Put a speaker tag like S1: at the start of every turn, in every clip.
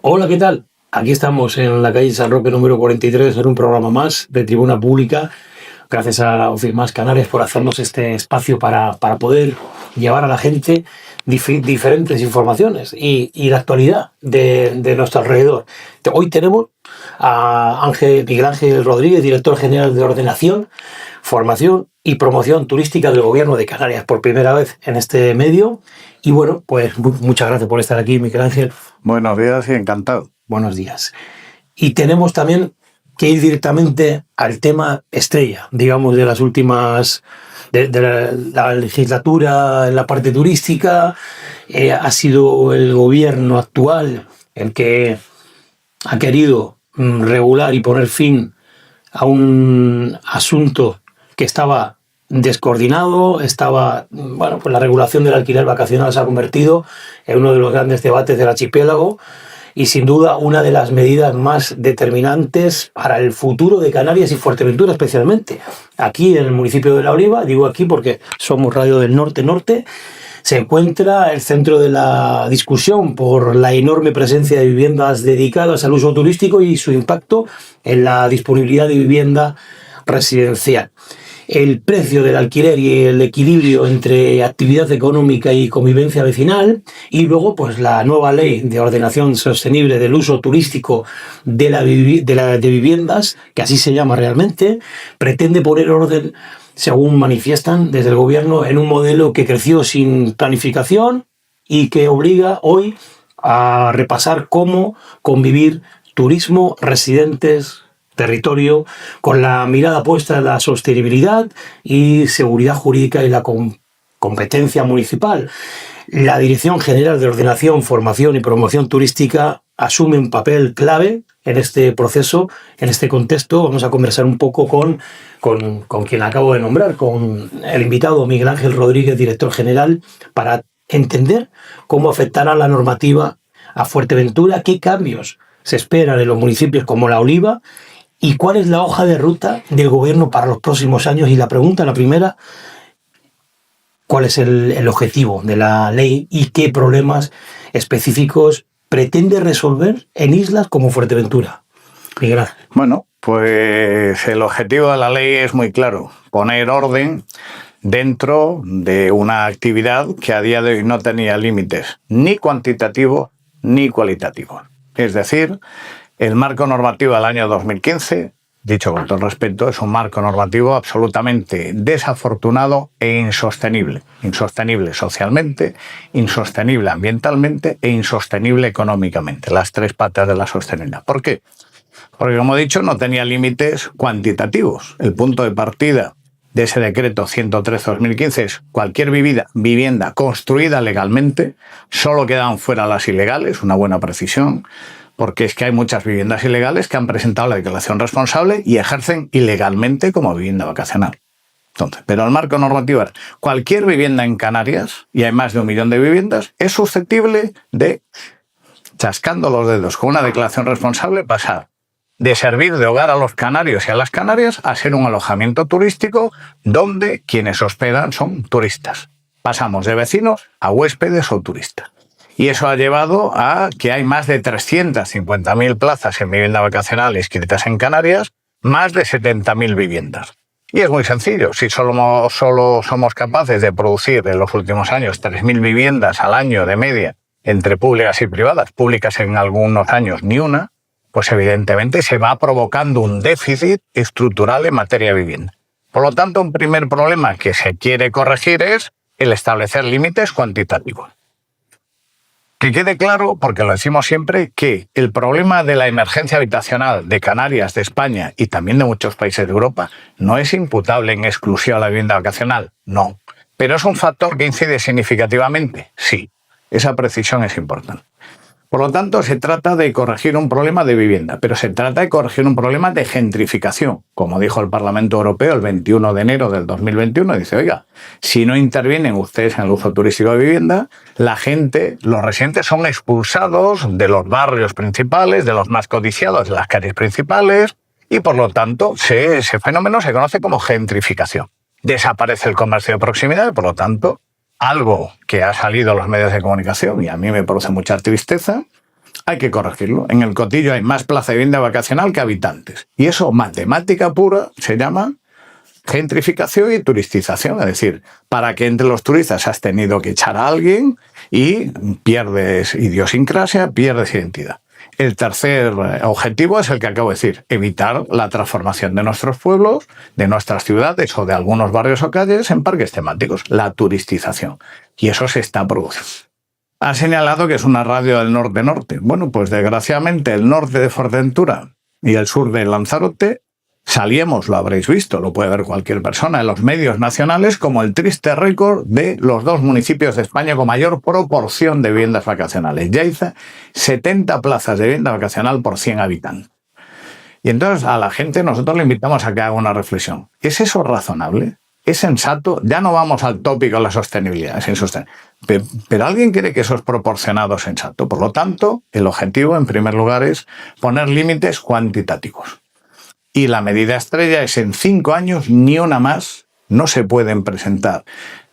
S1: Hola, ¿qué tal? Aquí estamos en la calle San Roque número 43 en un programa más de Tribuna Pública. Gracias a Más Canarias por hacernos este espacio para poder llevar a la gente diferentes informaciones y la actualidad de nuestro alrededor. Hoy tenemos a Miguel Ángel Rodríguez, director general de Ordenación, Formación y Promoción Turística del Gobierno de Canarias, por primera vez en este medio. Y bueno, pues muchas gracias por estar aquí, Miguel Ángel.
S2: Buenos días y encantado.
S1: Buenos días. Y tenemos también que ir directamente al tema estrella, digamos, de las últimas, de la legislatura en la parte turística. Ha sido el gobierno actual el que ha querido regular y poner fin a un asunto que estaba descoordinado, pues la regulación del alquiler vacacional se ha convertido en uno de los grandes debates del archipiélago y sin duda una de las medidas más determinantes para el futuro de Canarias y Fuerteventura especialmente. Aquí en el municipio de La Oliva, digo aquí porque somos Radio del Norte, se encuentra el centro de la discusión por la enorme presencia de viviendas dedicadas al uso turístico y su impacto en la disponibilidad de vivienda residencial. El precio del alquiler y el equilibrio entre actividad económica y convivencia vecinal, y luego pues la nueva ley de ordenación sostenible del uso turístico de viviendas, que así se llama realmente, pretende poner orden, según manifiestan desde el gobierno, en un modelo que creció sin planificación y que obliga hoy a repasar cómo convivir turismo, residentes, territorio, con la mirada puesta en la sostenibilidad y seguridad jurídica y la competencia municipal. La Dirección General de Ordenación, Formación y Promoción Turística asume un papel clave en este proceso, en este contexto. Vamos a conversar un poco con quien acabo de nombrar, con el invitado Miguel Ángel Rodríguez, director general, para entender cómo afectará la normativa a Fuerteventura, qué cambios se esperan en los municipios como La Oliva y cuál es la hoja de ruta del gobierno para los próximos años. Y la primera, ¿cuál es el objetivo de la ley y qué problemas específicos pretende resolver en islas como Fuerteventura? Miguel Ángel.
S2: Bueno, pues el objetivo de la ley es muy claro: poner orden dentro de una actividad que a día de hoy no tenía límites ni cuantitativos ni cualitativos. Es decir, el marco normativo del año 2015, dicho con todo respeto, es un marco normativo absolutamente desafortunado e insostenible. Insostenible socialmente, insostenible ambientalmente e insostenible económicamente. Las tres patas de la sostenibilidad. ¿Por qué? Porque, como he dicho, no tenía límites cuantitativos. El punto de partida de ese decreto 113/2015 es cualquier vivienda construida legalmente, solo quedan fuera las ilegales, una buena precisión, porque es que hay muchas viviendas ilegales que han presentado la declaración responsable y ejercen ilegalmente como vivienda vacacional. Entonces, pero el marco normativo es cualquier vivienda en Canarias, y hay más de 1 millón de viviendas, es susceptible de, chascando los dedos con una declaración responsable, pasar de servir de hogar a los canarios y a las Canarias a ser un alojamiento turístico donde quienes hospedan son turistas. Pasamos de vecinos a huéspedes o turistas. Y eso ha llevado a que hay más de 350.000 plazas en vivienda vacacional inscritas en Canarias, más de 70.000 viviendas. Y es muy sencillo: si solo somos capaces de producir en los últimos años 3.000 viviendas al año de media entre públicas y privadas, públicas en algunos años ni una, pues evidentemente se va provocando un déficit estructural en materia de vivienda. Por lo tanto, un primer problema que se quiere corregir es el establecer límites cuantitativos. Que quede claro, porque lo decimos siempre, que el problema de la emergencia habitacional de Canarias, de España y también de muchos países de Europa no es imputable en exclusión a la vivienda vacacional, no. Pero es un factor que incide significativamente, sí. Esa precisión es importante. Por lo tanto, se trata de corregir un problema de vivienda, pero se trata de corregir un problema de gentrificación. Como dijo el Parlamento Europeo el 21 de enero del 2021, dice: oiga, si no intervienen ustedes en el uso turístico de vivienda, la gente, los residentes son expulsados de los barrios principales, de los más codiciados, de las calles principales, y por lo tanto ese fenómeno se conoce como gentrificación. Desaparece el comercio de proximidad y por lo tanto algo que ha salido a los medios de comunicación y a mí me produce mucha tristeza, hay que corregirlo. En el Cotillo hay más plaza de vivienda vacacional que habitantes. Y eso, matemática pura, se llama gentrificación y turistización. Es decir, para que entre los turistas has tenido que echar a alguien y pierdes idiosincrasia, pierdes identidad. El tercer objetivo es el que acabo de decir, evitar la transformación de nuestros pueblos, de nuestras ciudades o de algunos barrios o calles en parques temáticos, la turistización. Y eso se está produciendo. Ha señalado que es una radio del norte-norte. Bueno, pues desgraciadamente el norte de Fuerteventura y el sur de Lanzarote salíamos, lo habréis visto, lo puede ver cualquier persona en los medios nacionales, como el triste récord de los dos municipios de España con mayor proporción de viviendas vacacionales. Yaiza, 70 plazas de vivienda vacacional por 100 habitantes. Y entonces a la gente nosotros le invitamos a que haga una reflexión. ¿Es eso razonable? ¿Es sensato? Ya no vamos al tópico de la sostenibilidad, es insostenible. Pero ¿alguien cree que eso es proporcionado o sensato? Por lo tanto, el objetivo, en primer lugar, es poner límites cuantitativos. Y la medida estrella es en 5 años, ni una más, no se pueden presentar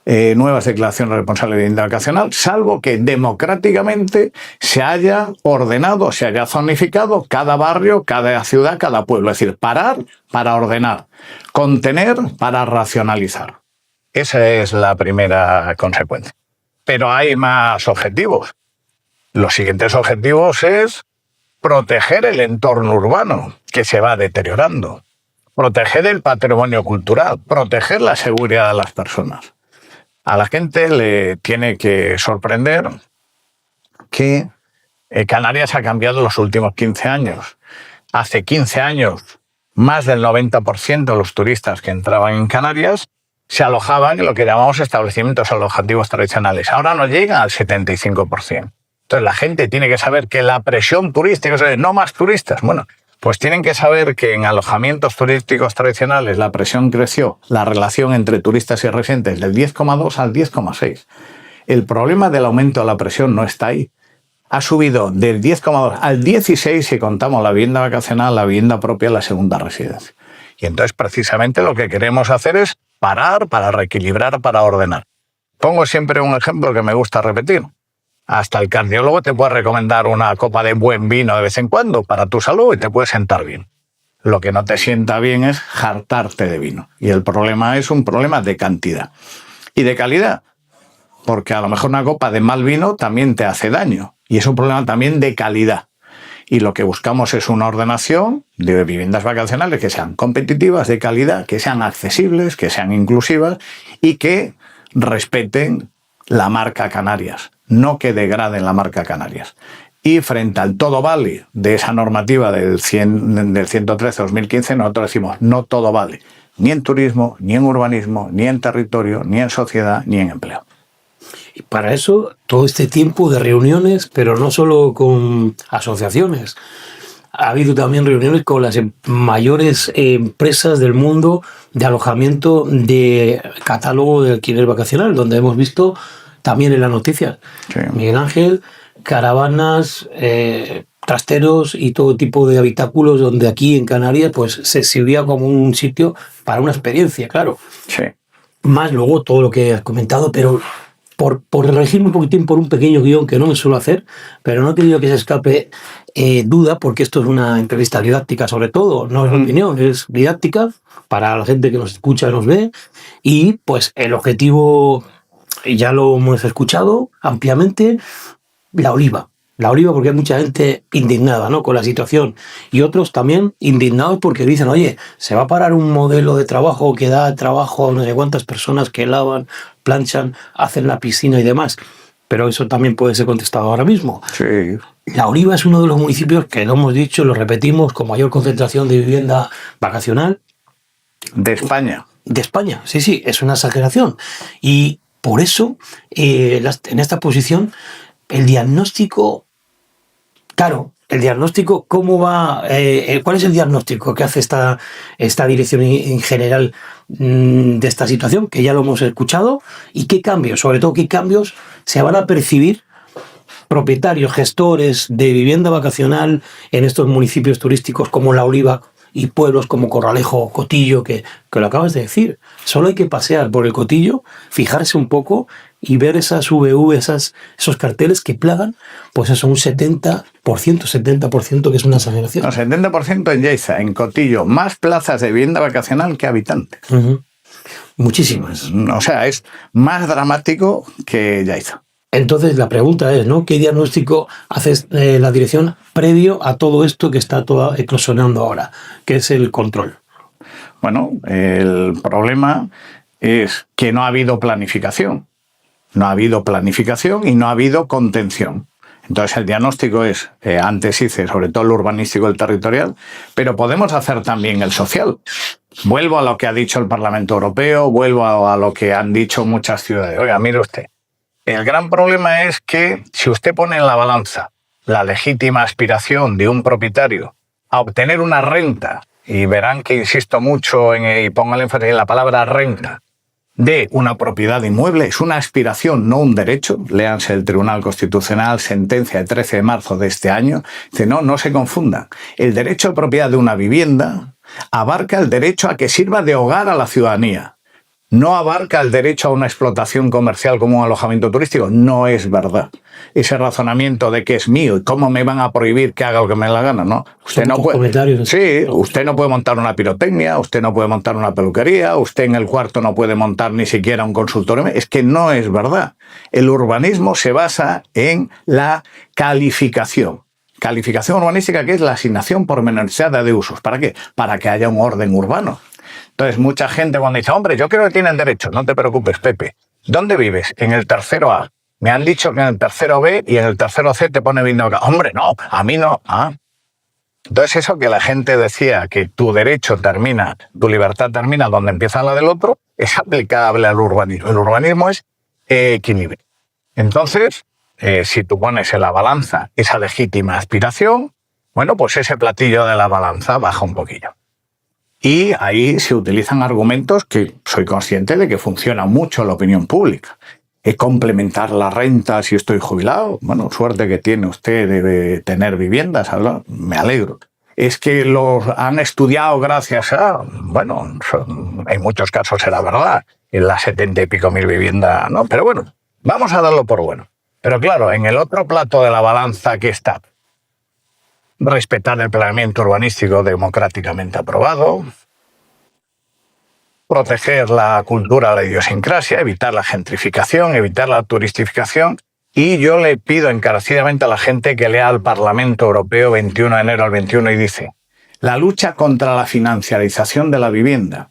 S2: nuevas declaraciones de responsable de vivienda vacacional, salvo que democráticamente se haya ordenado, se haya zonificado cada barrio, cada ciudad, cada pueblo. Es decir, parar para ordenar, contener para racionalizar. Esa es la primera consecuencia. Pero hay más objetivos. Los siguientes objetivos es proteger el entorno urbano, que se va deteriorando, proteger el patrimonio cultural, proteger la seguridad de las personas. A la gente le tiene que sorprender que Canarias ha cambiado en los últimos 15 años. Hace 15 años, más del 90% de los turistas que entraban en Canarias se alojaban en lo que llamamos establecimientos alojativos tradicionales. Ahora no llegan al 75%. Entonces la gente tiene que saber que la presión turística, o sea, no más turistas, bueno, pues tienen que saber que en alojamientos turísticos tradicionales la presión creció, la relación entre turistas y residentes del 10,2 al 10,6. El problema del aumento de la presión no está ahí. Ha subido del 10,2 al 16 si contamos la vivienda vacacional, la vivienda propia, la segunda residencia. Y entonces precisamente lo que queremos hacer es parar para reequilibrar, para ordenar. Pongo siempre un ejemplo que me gusta repetir. Hasta el cardiólogo te puede recomendar una copa de buen vino de vez en cuando para tu salud y te puede sentar bien. Lo que no te sienta bien es hartarte de vino. Y el problema es un problema de cantidad. Y de calidad. Porque a lo mejor una copa de mal vino también te hace daño. Y es un problema también de calidad. Y lo que buscamos es una ordenación de viviendas vacacionales que sean competitivas, de calidad, que sean accesibles, que sean inclusivas y que respeten la marca Canarias, no que degraden la marca Canarias. Y frente al todo vale de esa normativa del 113-2015, nosotros decimos no todo vale, ni en turismo, ni en urbanismo, ni en territorio, ni en sociedad, ni en empleo.
S1: Y para eso, todo este tiempo de reuniones, pero no solo con asociaciones. Ha habido también reuniones con las mayores empresas del mundo de alojamiento de catálogo de alquiler vacacional, donde hemos visto también en las noticias, sí, Miguel Ángel, caravanas, trasteros y todo tipo de habitáculos donde aquí en Canarias pues se sirvía como un sitio para una experiencia, claro.
S2: Sí.
S1: Más luego todo lo que has comentado, pero por regirme un poquitín por un pequeño guión que no me suelo hacer, pero no he querido que se escape duda, porque esto es una entrevista didáctica sobre todo, no es opinión, es didáctica para la gente que nos escucha y nos ve, y pues el objetivo, ya lo hemos escuchado ampliamente, la oliva, porque hay mucha gente indignada, ¿no?, con la situación, y otros también indignados porque dicen, oye, se va a parar un modelo de trabajo que da trabajo a no sé cuántas personas que lavan, planchan, hacen la piscina y demás. Pero eso también puede ser contestado ahora mismo.
S2: Sí.
S1: La Oliva es uno de los municipios que lo hemos dicho, lo repetimos, con mayor concentración de vivienda vacacional.
S2: De España.
S1: De España, sí, es una exageración. Y por eso, en esta posición, el diagnóstico, claro, el diagnóstico, ¿cómo va? ¿Cuál es el diagnóstico que hace esta dirección en general de esta situación? Que ya lo hemos escuchado. ¿Y qué cambios, sobre todo qué cambios se van a percibir propietarios, gestores de vivienda vacacional en estos municipios turísticos como La Oliva y pueblos como Corralejo, Cotillo, que lo acabas de decir. Solo hay que pasear por el Cotillo, fijarse un poco y ver esas VV, esos carteles que plagan, pues eso, un 70%, que es una exageración.
S2: No, 70% en Lleida, en Cotillo, más plazas de vivienda vacacional que habitantes.
S1: Muchísimas.
S2: O sea, es más dramático que Lleida.
S1: Entonces la pregunta es, ¿no? ¿Qué diagnóstico hace la dirección previo a todo esto que está todo eclosionando ahora, que es el control?
S2: Bueno, el problema es que no ha habido planificación. No ha habido planificación y no ha habido contención. Entonces el diagnóstico es, antes hice sobre todo el urbanístico y el territorial, pero podemos hacer también el social. Vuelvo a lo que ha dicho el Parlamento Europeo, vuelvo a lo que han dicho muchas ciudades. Oiga, mire usted, el gran problema es que si usted pone en la balanza la legítima aspiración de un propietario a obtener una renta, y verán que insisto mucho y pongo el énfasis en la palabra renta, de una propiedad inmueble, es una aspiración, no un derecho. Léanse el Tribunal Constitucional, sentencia de 13 de marzo de este año. Dice, no se confundan. El derecho de propiedad de una vivienda abarca el derecho a que sirva de hogar a la ciudadanía. No abarca el derecho a una explotación comercial como un alojamiento turístico. No es verdad. Ese razonamiento de que es mío y cómo me van a prohibir que haga lo que me dé la gana, ¿no? Usted no puede. Sí, usted no puede montar una pirotecnia, usted no puede montar una peluquería, usted en el cuarto no puede montar ni siquiera un consultorio. Es que no es verdad. El urbanismo se basa en la calificación. Calificación urbanística, que es la asignación pormenorizada de usos. ¿Para qué? Para que haya un orden urbano. Entonces, mucha gente cuando dice, hombre, yo creo que tienen derecho. No te preocupes, Pepe. ¿Dónde vives? En el tercero A. Me han dicho que en el tercero B y en el tercero C te pone vivienda vacacional. Hombre, no, a mí no. Entonces, eso que la gente decía que tu derecho termina, tu libertad termina donde empieza la del otro, es aplicable al urbanismo. El urbanismo es equilibrio. Entonces, si tú pones en la balanza esa legítima aspiración, bueno, pues ese platillo de la balanza baja un poquillo. Y ahí se utilizan argumentos que soy consciente de que funcionan mucho en la opinión pública. Complementar la renta si estoy jubilado. Bueno, suerte que tiene usted de tener viviendas, ¿sabes? Me alegro. Es que los han estudiado gracias a... Bueno, en muchos casos era verdad. En las 70 y pico mil viviendas, ¿no? Pero bueno, vamos a darlo por bueno. Pero claro, en el otro plato de la balanza que está respetar el planeamiento urbanístico democráticamente aprobado, proteger la cultura, la idiosincrasia, evitar la gentrificación, evitar la turistificación. Y yo le pido encarecidamente a la gente que lea el Parlamento Europeo 21 de enero al 21 y dice: la lucha contra la financiarización de la vivienda,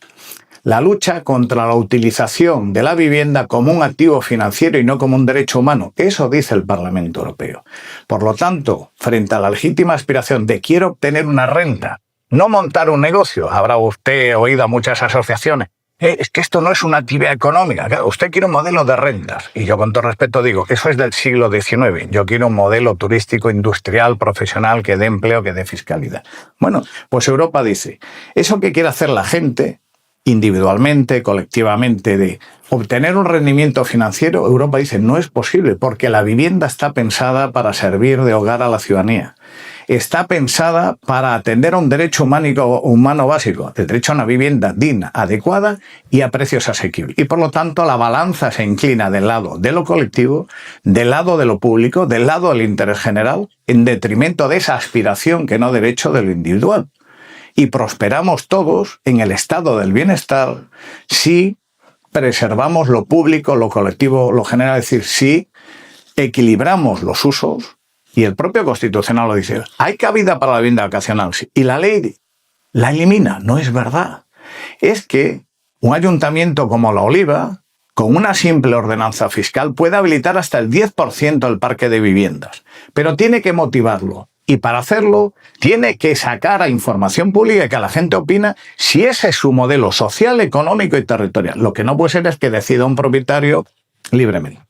S2: la lucha contra la utilización de la vivienda como un activo financiero y no como un derecho humano. Eso dice el Parlamento Europeo. Por lo tanto, frente a la legítima aspiración de quiero obtener una renta, no montar un negocio. Habrá usted oído a muchas asociaciones. Es que esto no es una actividad económica. Claro, usted quiere un modelo de rentas. Y yo con todo respeto digo que eso es del siglo XIX. Yo quiero un modelo turístico, industrial, profesional, que dé empleo, que dé fiscalidad. Bueno, pues Europa dice, eso que quiere hacer la gente individualmente, colectivamente, de obtener un rendimiento financiero, Europa dice no es posible porque la vivienda está pensada para servir de hogar a la ciudadanía. Está pensada para atender a un derecho humano básico, el derecho a una vivienda digna, adecuada y a precios asequibles. Y por lo tanto la balanza se inclina del lado de lo colectivo, del lado de lo público, del lado del interés general, en detrimento de esa aspiración que no derecho de lo individual. Y prosperamos todos en el estado del bienestar si preservamos lo público, lo colectivo, lo general, es decir, si equilibramos los usos. Y el propio Constitucional lo dice, hay cabida para la vivienda vacacional. Y la ley la elimina. No es verdad. Es que un ayuntamiento como La Oliva, con una simple ordenanza fiscal, puede habilitar hasta el 10% del parque de viviendas. Pero tiene que motivarlo. Y para hacerlo, tiene que sacar a información pública que la gente opina si ese es su modelo social, económico y territorial. Lo que no puede ser es que decida un propietario libremente.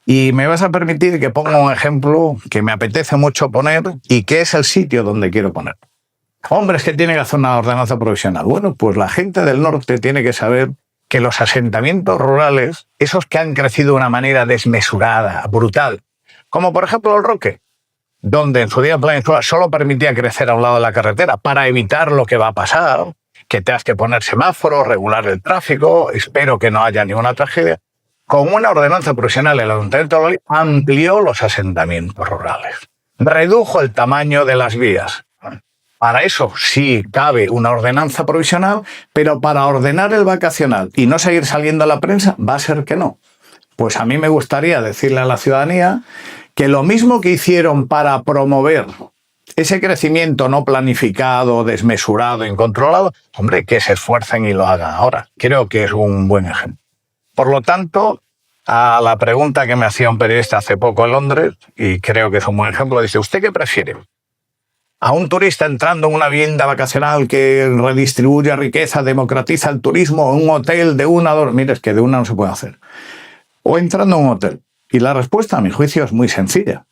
S2: Y me vas a permitir que ponga un ejemplo que me apetece mucho poner y que es el sitio donde quiero poner. Hombre, es que tiene que hacer una ordenanza provisional. Bueno, pues la gente del norte tiene que saber que los asentamientos rurales, esos que han crecido de una manera desmesurada, brutal, como por ejemplo el Roque, donde en su día el plan Insua solo permitía crecer a un lado de la carretera para evitar lo que va a pasar, que tengas que poner semáforos, regular el tráfico, espero que no haya ninguna tragedia. Con una ordenanza provisional, el Ayuntamiento de Valladolid amplió los asentamientos rurales, redujo el tamaño de las vías. Para eso sí cabe una ordenanza provisional, pero para ordenar el vacacional y no seguir saliendo a la prensa, va a ser que no. Pues a mí me gustaría decirle a la ciudadanía que lo mismo que hicieron para promover ese crecimiento no planificado, desmesurado, incontrolado, hombre, que se esfuercen y lo hagan ahora. Creo que es un buen ejemplo. Por lo tanto, a la pregunta que me hacía un periodista hace poco en Londres, y creo que es un buen ejemplo, dice, ¿usted qué prefiere? ¿A un turista entrando en una vivienda vacacional que redistribuye riqueza, democratiza el turismo, en un hotel de 1 a 2? Mire, es que de una no se puede hacer. ¿O entrando en un hotel? Y la respuesta, a mi juicio, es muy sencilla.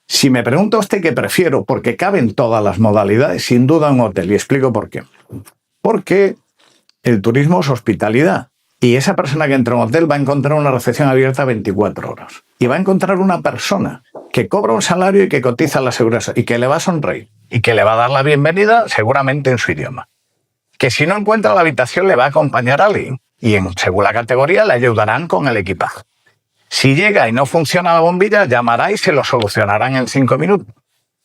S2: Si me pregunta usted qué prefiero, porque caben todas las modalidades, sin duda un hotel. Y explico por qué. Porque el turismo es hospitalidad. Y esa persona que entra a un hotel va a encontrar una recepción abierta 24 horas. Y va a encontrar una persona que cobra un salario y que cotiza la seguridad y que le va a sonreír y que le va a dar la bienvenida seguramente en su idioma. Que si no encuentra la habitación le va a acompañar a alguien y según la categoría le ayudarán con el equipaje. Si llega y no funciona la bombilla, llamará y se lo solucionarán en 5 minutos.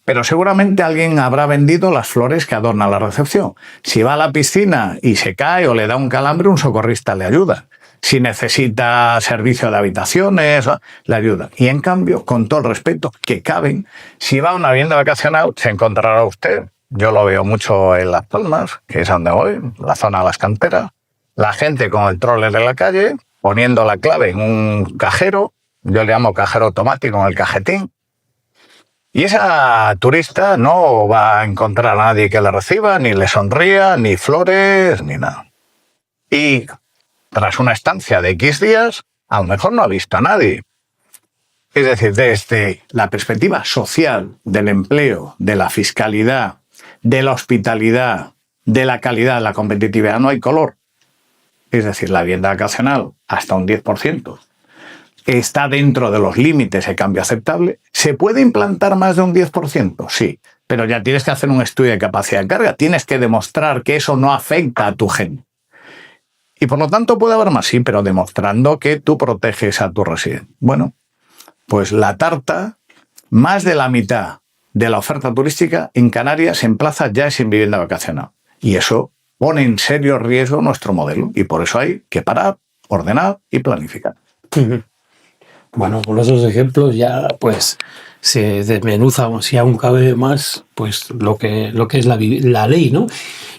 S2: Pero seguramente alguien habrá vendido las flores que adornan la recepción. Si va a la piscina y se cae o le da un calambre, un socorrista le ayuda. Si necesita servicio de habitaciones, le ayuda. Y en cambio, con todo el respeto que caben, si va a una vivienda vacacional, se encontrará usted. Yo lo veo mucho en Las Palmas, que es donde voy, la zona de las canteras. La gente con el troller de la calle, poniendo la clave en un cajero, yo le llamo cajero automático en el cajetín. Y esa turista no va a encontrar a nadie que le reciba, ni le sonría, ni flores, ni nada. Y tras una estancia de X días, a lo mejor no ha visto a nadie. Es decir, desde la perspectiva social, del empleo, de la fiscalidad, de la hospitalidad, de la calidad, de la competitividad, no hay color. Es decir, la vivienda vacacional, hasta un 10%. Está dentro de los límites de cambio aceptable. ¿Se puede implantar más de un 10%? Sí, pero ya tienes que hacer un estudio de capacidad de carga. Tienes que demostrar que eso no afecta a tu gente. Y por lo tanto puede haber más, sí, pero demostrando que tú proteges a tu residente. Bueno, pues la tarta, más de la mitad de la oferta turística en Canarias en plaza ya es en vivienda vacacional. Y eso pone en serio riesgo nuestro modelo. Y por eso hay que parar, ordenar y planificar.
S1: Bueno, con esos ejemplos ya pues se desmenuza, si aún cabe más, pues lo que es la ley, ¿no?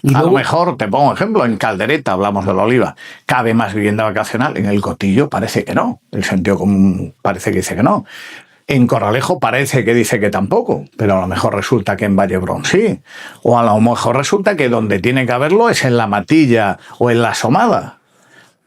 S1: Y
S2: a
S1: luego,
S2: lo mejor, te pongo un ejemplo, en Caldereta hablamos de la Oliva, ¿cabe más vivienda vacacional? En el Cotillo parece que no, el sentido común parece que dice que no. En Corralejo parece que dice que tampoco, pero a lo mejor resulta que en Vallebrón sí. O a lo mejor resulta que donde tiene que haberlo es en La Matilla o en La Somada.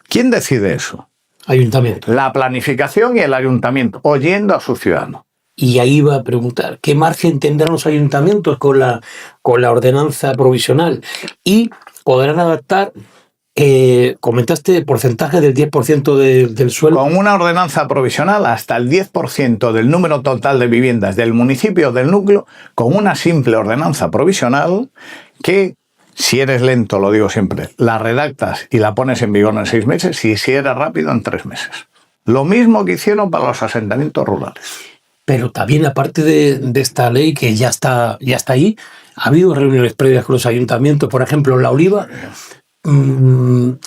S2: ¿Quién decide eso?
S1: Ayuntamiento.
S2: La planificación y el ayuntamiento, oyendo a sus ciudadanos.
S1: Y ahí va a preguntar, ¿qué margen tendrán los ayuntamientos con la ordenanza provisional? Y podrán adaptar, comentaste, porcentaje del 10% del suelo.
S2: Con una ordenanza provisional, hasta el 10% del número total de viviendas del municipio o del núcleo, con una simple ordenanza provisional que, si eres lento, lo digo siempre, la redactas y la pones en vigor en 6 meses y si eres rápido en 3 meses. Lo mismo que hicieron para los asentamientos rurales.
S1: Pero también, aparte de esta ley que ya está ahí, ha habido reuniones previas con los ayuntamientos, por ejemplo, en La Oliva. ¿Cuál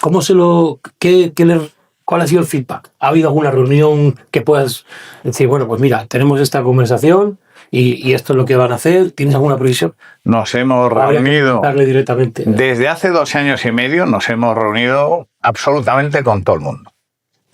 S1: ha sido el feedback? ¿Ha habido alguna reunión que puedas decir, bueno, pues mira, tenemos esta conversación y esto es lo que van a hacer? ¿Tienes alguna previsión?
S2: Nos hemos reunido
S1: directamente.
S2: Desde hace 2 años y medio, nos hemos reunido absolutamente con todo el mundo.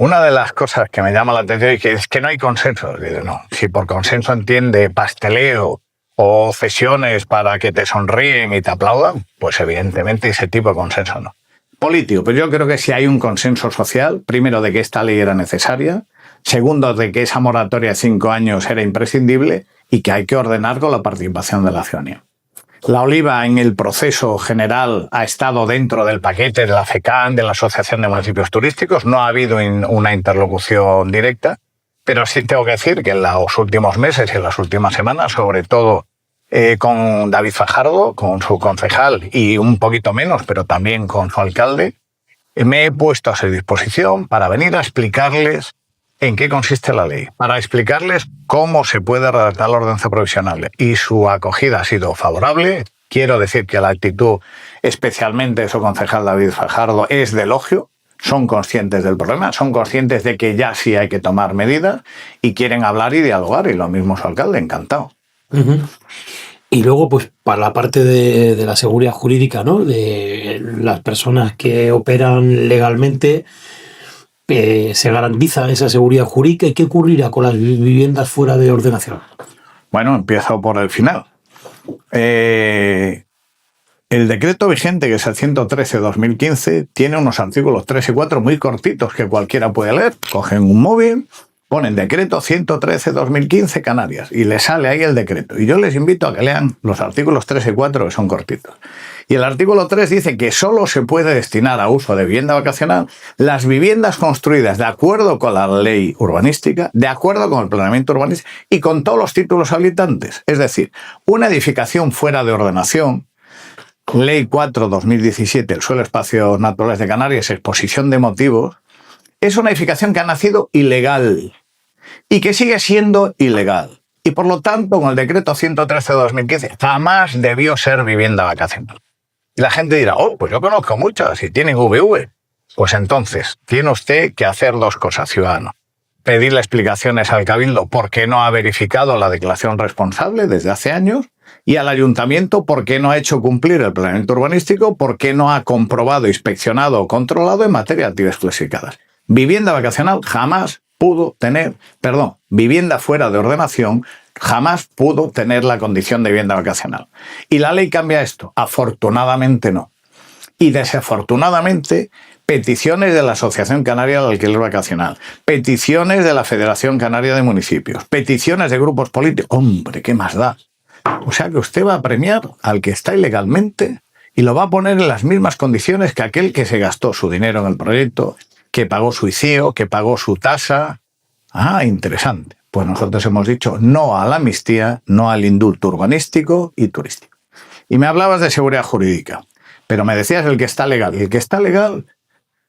S2: Una de las cosas que me llama la atención es que no hay consenso. No, si por consenso entiende pasteleo o cesiones para que te sonríen y te aplaudan, pues evidentemente ese tipo de consenso no. Político, pero yo creo que si hay un consenso social, primero de que esta ley era necesaria, segundo de que esa moratoria de 5 años era imprescindible y que hay que ordenar con la participación de la ciudadanía. La Oliva en el proceso general ha estado dentro del paquete de la FECAN, de la Asociación de Municipios Turísticos, no ha habido una interlocución directa, Pero sí tengo que decir que en los últimos meses y en las últimas semanas, sobre todo con David Fajardo, con su concejal, y un poquito menos, pero también con su alcalde, me he puesto a su disposición para venir a explicarles en qué consiste la ley, para explicarles cómo se puede redactar la ordenanza provisional. Y su acogida ha sido favorable. Quiero decir que la actitud, especialmente de su concejal David Fajardo, es de elogio. Son conscientes del problema, son conscientes de que ya sí hay que tomar medidas y quieren hablar y dialogar, y lo mismo su alcalde, encantado.
S1: Uh-huh. Y luego, pues, para la parte de la seguridad jurídica, ¿no? De las personas que operan legalmente, se garantiza esa seguridad jurídica. ¿Y qué ocurrirá con las viviendas fuera de ordenación?
S2: Bueno, empiezo por el final. El decreto vigente, que es el 113/2015, tiene unos artículos 3 y 4 muy cortitos que cualquiera puede leer. Cogen un móvil, ponen decreto 113/2015 Canarias y les sale ahí el decreto. Y yo les invito a que lean los artículos 3 y 4, que son cortitos. Y el artículo 3 dice que solo se puede destinar a uso de vivienda vacacional las viviendas construidas de acuerdo con la ley urbanística, de acuerdo con el planeamiento urbanístico y con todos los títulos habilitantes. Es decir, una edificación fuera de ordenación, Ley 4/2017, el suelo, espacios naturales de Canarias, exposición de motivos, es una edificación que ha nacido ilegal y que sigue siendo ilegal. Y por lo tanto, con el decreto 113/2015, jamás debió ser vivienda vacacional. Y la gente dirá, pues yo conozco muchas y tienen VV. Pues entonces, tiene usted que hacer dos cosas, ciudadano. Pedirle explicaciones al Cabildo por qué no ha verificado la declaración responsable desde hace años, y al ayuntamiento por qué no ha hecho cumplir el planeamiento urbanístico, por qué no ha comprobado, inspeccionado o controlado en materia de actividades clasificadas. Vivienda vacacional jamás pudo tener, vivienda fuera de ordenación jamás pudo tener la condición de vivienda vacacional. ¿Y la ley cambia esto? Afortunadamente no. Y desafortunadamente, peticiones de la Asociación Canaria del Alquiler Vacacional, peticiones de la Federación Canaria de Municipios, peticiones de grupos políticos. ¡Hombre, qué más da! O sea que usted va a premiar al que está ilegalmente y lo va a poner en las mismas condiciones que aquel que se gastó su dinero en el proyecto, que pagó su ICIO, que pagó su tasa. Ah, interesante. Pues nosotros hemos dicho no a la amnistía, no al indulto urbanístico y turístico. Y me hablabas de seguridad jurídica, pero me decías el que está legal. Y el que está legal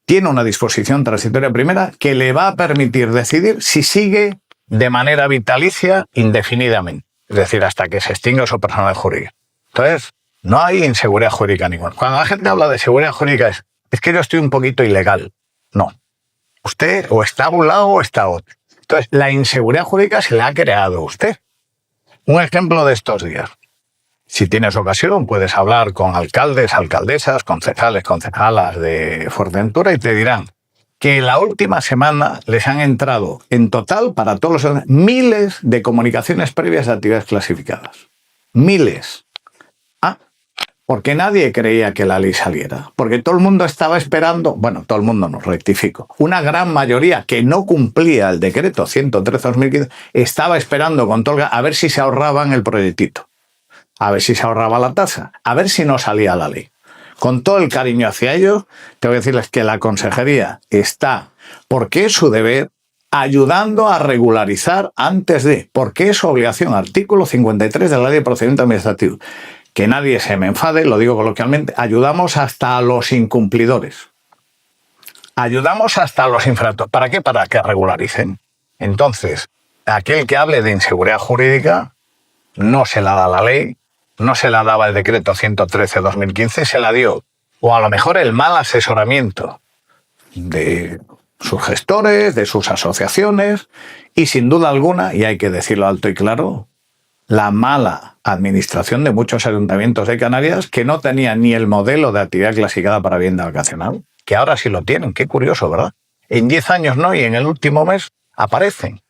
S2: tiene una disposición transitoria primera que le va a permitir decidir si sigue de manera vitalicia indefinidamente. Es decir, hasta que se extinga su personalidad jurídica. Entonces, no hay inseguridad jurídica ninguna. Cuando la gente habla de seguridad jurídica es que yo estoy un poquito ilegal. No. Usted o está a un lado o está a otro. Entonces, la inseguridad jurídica se la ha creado usted. Un ejemplo de estos días. Si tienes ocasión, puedes hablar con alcaldes, alcaldesas, concejales, concejalas de Fuerteventura y te dirán que la última semana les han entrado en total, para todos los miles de comunicaciones previas de actividades clasificadas. Miles. Porque nadie creía que la ley saliera. Porque todo el mundo estaba esperando, todo el mundo no, rectifico, una gran mayoría que no cumplía el decreto 113/2015 estaba esperando con todo a ver si se ahorraban el proyectito, a ver si se ahorraba la tasa, a ver si no salía la ley. Con todo el cariño hacia ellos, tengo que decirles que la consejería está, porque es su deber, ayudando a regularizar antes de, porque es su obligación, artículo 53 de la Ley de Procedimiento Administrativo. Que nadie se me enfade, lo digo coloquialmente, ayudamos hasta a los incumplidores. Ayudamos hasta a los infractores. ¿Para qué? Para que regularicen. Entonces, aquel que hable de inseguridad jurídica no se la da la ley, no se la daba el decreto 113/2015, se la dio, o a lo mejor el mal asesoramiento de sus gestores, de sus asociaciones, y sin duda alguna, y hay que decirlo alto y claro, la mala administración de muchos ayuntamientos de Canarias que no tenían ni el modelo de actividad clasificada para vivienda vacacional, que ahora sí lo tienen. Qué curioso, ¿verdad? En 10 años no, y en el último mes aparecen.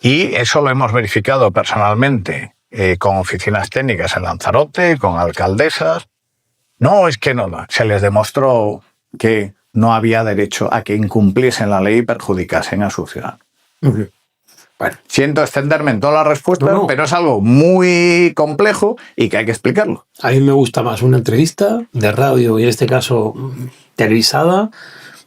S2: Y eso lo hemos verificado personalmente con oficinas técnicas en Lanzarote, con alcaldesas. No, es que no, se les demostró que no había derecho a que incumpliesen la ley y perjudicasen a su ciudadano.
S1: Uh-huh.
S2: Bueno, siento extenderme en todas las respuestas, pero es algo muy complejo y que hay que explicarlo.
S1: A mí me gusta más una entrevista de radio y en este caso televisada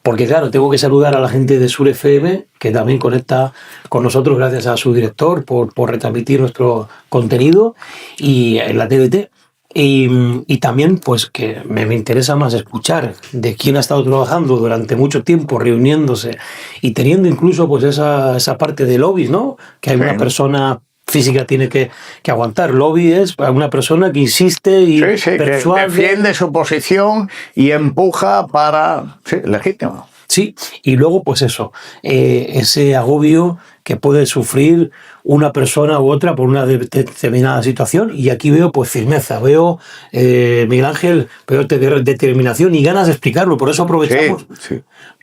S1: porque claro, tengo que saludar a la gente de Sur FM, que también conecta con nosotros gracias a su director por retransmitir nuestro contenido y en la TDT. Y también, pues, que me interesa más escuchar de quién ha estado trabajando durante mucho tiempo, reuniéndose y teniendo incluso, pues, esa parte de lobbies, ¿no? Que hay una persona física tiene que aguantar. Lobby es una persona que insiste y
S2: persuade, que defiende su posición y empuja para... Sí, legítimo.
S1: Sí, y luego pues eso, ese agobio que puede sufrir una persona u otra por una determinada situación, y aquí veo pues firmeza, veo, Miguel Ángel, veo determinación y ganas de explicarlo, por eso aprovechamos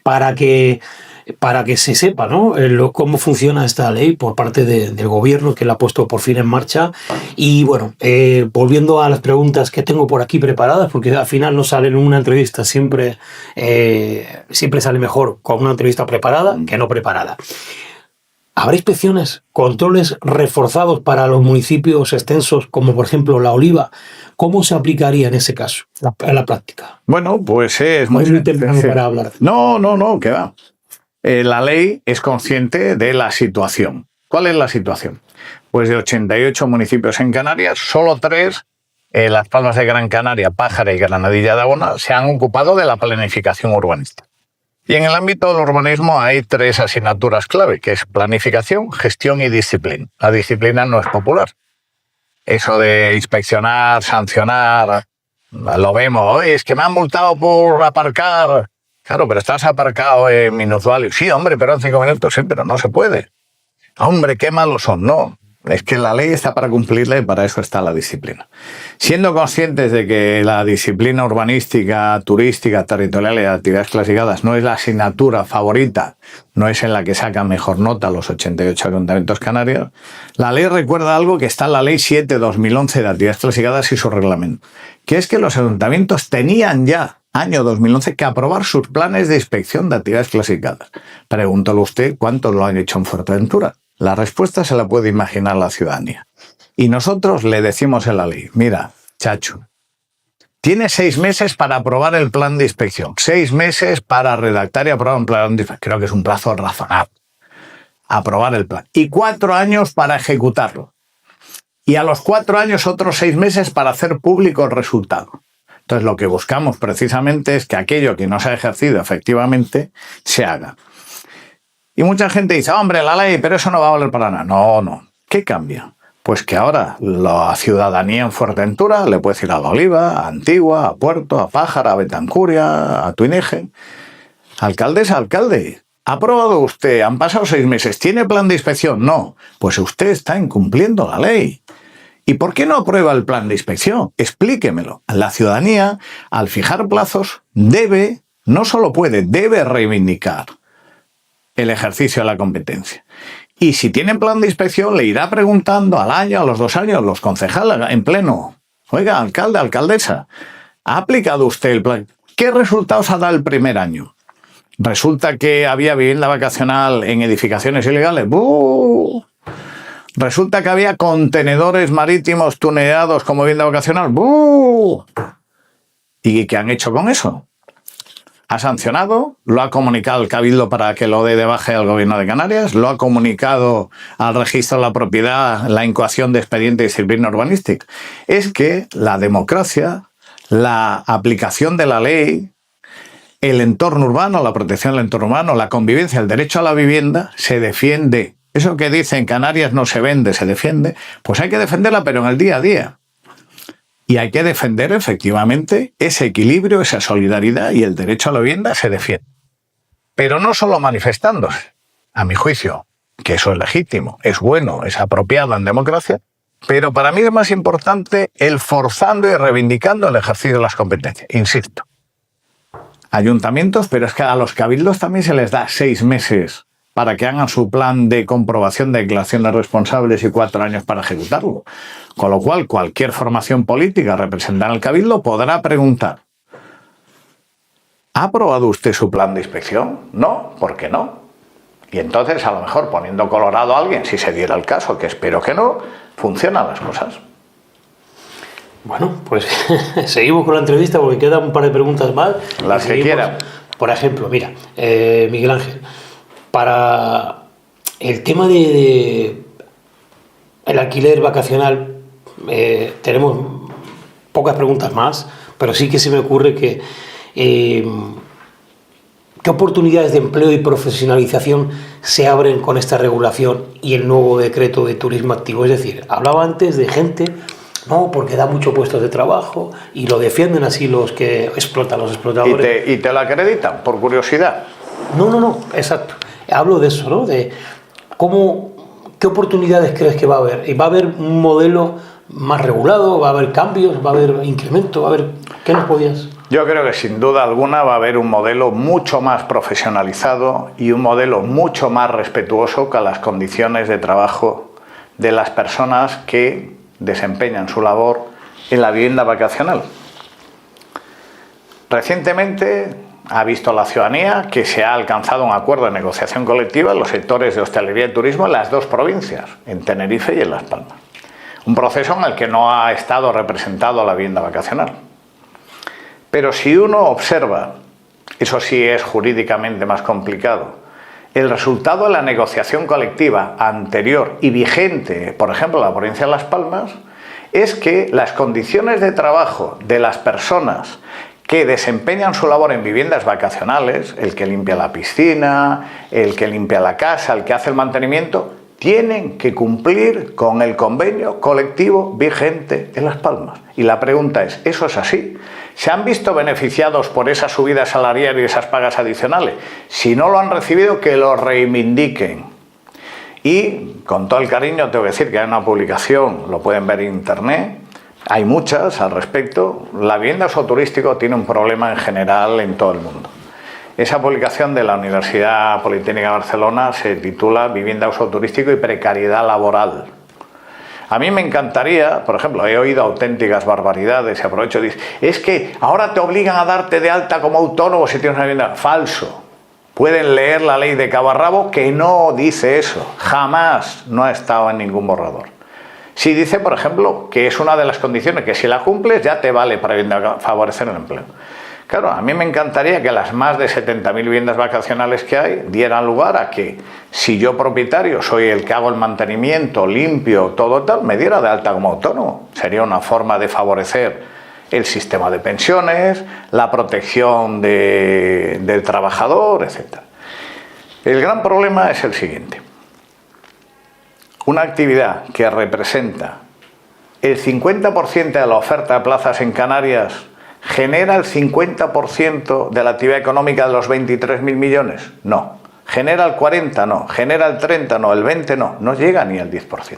S1: para que se sepa, ¿no? Cómo funciona esta ley por parte del gobierno, que la ha puesto por fin en marcha. Y bueno, volviendo a las preguntas que tengo por aquí preparadas, porque al final no sale en una entrevista, siempre sale mejor con una entrevista preparada que no preparada. ¿Habrá inspecciones, controles reforzados para los municipios extensos, como por ejemplo La Oliva? ¿Cómo se aplicaría en ese caso, en la práctica?
S2: Bueno, pues es
S1: muy temprano para hablar.
S2: No, que va. La ley es consciente de la situación. ¿Cuál es la situación? Pues de 88 municipios en Canarias, solo 3, Las Palmas de Gran Canaria, Pájara y Granadilla de Abona, se han ocupado de la planificación urbanística. Y en el ámbito del urbanismo hay 3 asignaturas clave, que es planificación, gestión y disciplina. La disciplina no es popular. Eso de inspeccionar, sancionar, lo vemos. Oye, es que me han multado por aparcar. Claro, pero estás aparcado en minusválido. Sí, hombre, pero en 5 minutos sí, pero no se puede. Hombre, qué malos son. No, es que la ley está para cumplirla y para eso está la disciplina. Siendo conscientes de que la disciplina urbanística, turística, territorial y de actividades clasificadas no es la asignatura favorita, no es en la que sacan mejor nota los 88 ayuntamientos canarios, la ley recuerda algo que está en la Ley 7/2011 de actividades clasificadas y su reglamento, que es que los ayuntamientos tenían ya año 2011, que aprobar sus planes de inspección de actividades clasificadas. Pregúntale usted cuántos lo han hecho en Fuerteventura. La respuesta se la puede imaginar la ciudadanía. Y nosotros le decimos en la ley, mira, chacho, tienes 6 meses para aprobar el plan de inspección, 6 meses para redactar y aprobar un plan de inspección. Creo que es un plazo razonable. Aprobar el plan. Y 4 años para ejecutarlo. Y a los 4 años otros 6 meses para hacer público el resultado. Entonces, lo que buscamos precisamente es que aquello que no se ha ejercido efectivamente se haga. Y mucha gente dice, hombre, la ley, pero eso no va a valer para nada. No. ¿Qué cambia? Pues que ahora la ciudadanía en Fuerteventura le puede decir a La Oliva, a Antigua, a Puerto, a Pájara, a Betancuria, a Tuineje. Alcaldesa, alcalde, ¿ha aprobado usted? Han pasado 6 meses. ¿Tiene plan de inspección? No. Pues usted está incumpliendo la ley. ¿Y por qué no aprueba el plan de inspección? Explíquemelo. La ciudadanía, al fijar plazos, debe, no solo puede, debe reivindicar el ejercicio de la competencia. Y si tienen plan de inspección, le irá preguntando al año, a los 2 años, los concejales en pleno. Oiga, alcalde, alcaldesa, ¿ha aplicado usted el plan? ¿Qué resultados ha dado el primer año? Resulta que había vivienda vacacional en edificaciones ilegales. ¡Buh! Resulta que había contenedores marítimos tunelados como vivienda vacacional. ¡Buh! ¿Y qué han hecho con eso? Ha sancionado, lo ha comunicado al Cabildo para que lo dé de baja al Gobierno de Canarias, lo ha comunicado al Registro de la Propiedad, la incoación de expediente de disciplina urbanística. Es que la democracia, la aplicación de la ley, el entorno urbano, la protección del entorno urbano, la convivencia, el derecho a la vivienda, se defiende. Eso que dicen Canarias no se vende, se defiende, pues hay que defenderla, pero en el día a día. Y hay que defender efectivamente ese equilibrio, esa solidaridad, y el derecho a la vivienda se defiende. Pero no solo manifestándose, a mi juicio, que eso es legítimo, es bueno, es apropiado en democracia, pero para mí es más importante el forzando y reivindicando el ejercicio de las competencias. Insisto, ayuntamientos, pero es que a los cabildos también se les da 6 meses para que hagan su plan de comprobación de declaraciones responsables y 4 años para ejecutarlo. Con lo cual, cualquier formación política representada en el Cabildo podrá preguntar, ¿ha aprobado usted su plan de inspección? No, ¿por qué no? Y entonces, a lo mejor, poniendo colorado a alguien, si se diera el caso, que espero que no, funcionan las cosas.
S1: Bueno, pues seguimos con la entrevista porque quedan un par de preguntas más.
S2: Las que quieran.
S1: Por ejemplo, mira, Miguel Ángel, para el tema de el alquiler vacacional, tenemos pocas preguntas más, pero sí que se me ocurre que ¿qué oportunidades de empleo y profesionalización se abren con esta regulación y el nuevo decreto de turismo activo? Es decir, hablaba antes de gente, no, porque da muchos puestos de trabajo y lo defienden así los que explotan, los explotadores.
S2: Y te lo acreditan, por curiosidad.
S1: No, exacto. Hablo de eso, ¿no? De qué oportunidades crees que va a haber. ¿Y va a haber un modelo más regulado? ¿Va a haber cambios? ¿Va a haber incremento? ¿Va a haber... ¿Qué nos podías...?
S2: Yo creo que sin duda alguna va a haber un modelo mucho más profesionalizado y un modelo mucho más respetuoso con las condiciones de trabajo de las personas que desempeñan su labor en la vivienda vacacional. Recientemente ha visto la ciudadanía que se ha alcanzado un acuerdo de negociación colectiva en los sectores de hostelería y turismo en las dos provincias, en Tenerife y en Las Palmas. Un proceso en el que no ha estado representado la vivienda vacacional. Pero si uno observa, eso sí es jurídicamente más complicado, el resultado de la negociación colectiva anterior y vigente, por ejemplo, en la provincia de Las Palmas, es que las condiciones de trabajo de las personas que desempeñan su labor en viviendas vacacionales, el que limpia la piscina, el que limpia la casa, el que hace el mantenimiento, tienen que cumplir con el convenio colectivo vigente en Las Palmas. Y la pregunta es, ¿eso es así? ¿Se han visto beneficiados por esa subida salarial y esas pagas adicionales? Si no lo han recibido, que lo reivindiquen. Y, con todo el cariño, tengo que decir que hay una publicación, lo pueden ver en internet, hay muchas al respecto. La vivienda uso turístico tiene un problema en general en todo el mundo. Esa publicación de la Universidad Politécnica de Barcelona se titula Vivienda uso turístico y precariedad laboral. A mí me encantaría, por ejemplo, he oído auténticas barbaridades y aprovecho y dice, es que ahora te obligan a darte de alta como autónomo si tienes una vivienda. Falso. Pueden leer la ley de cabo a rabo que no dice eso. Jamás no ha estado en ningún borrador. Sí dice, por ejemplo, que es una de las condiciones que si la cumples ya te vale para favorecer el empleo. Claro, a mí me encantaría que las más de 70.000 viviendas vacacionales que hay dieran lugar a que, si yo propietario soy el que hago el mantenimiento, limpio, todo tal, me diera de alta como autónomo. Sería una forma de favorecer el sistema de pensiones, la protección del trabajador, etc. El gran problema es el siguiente. Una actividad que representa el 50% de la oferta de plazas en Canarias ¿genera el 50% de la actividad económica de los 23.000 millones? No. ¿Genera el 40%? No. ¿Genera el 30%? No. ¿El 20%? No. No llega ni al 10%.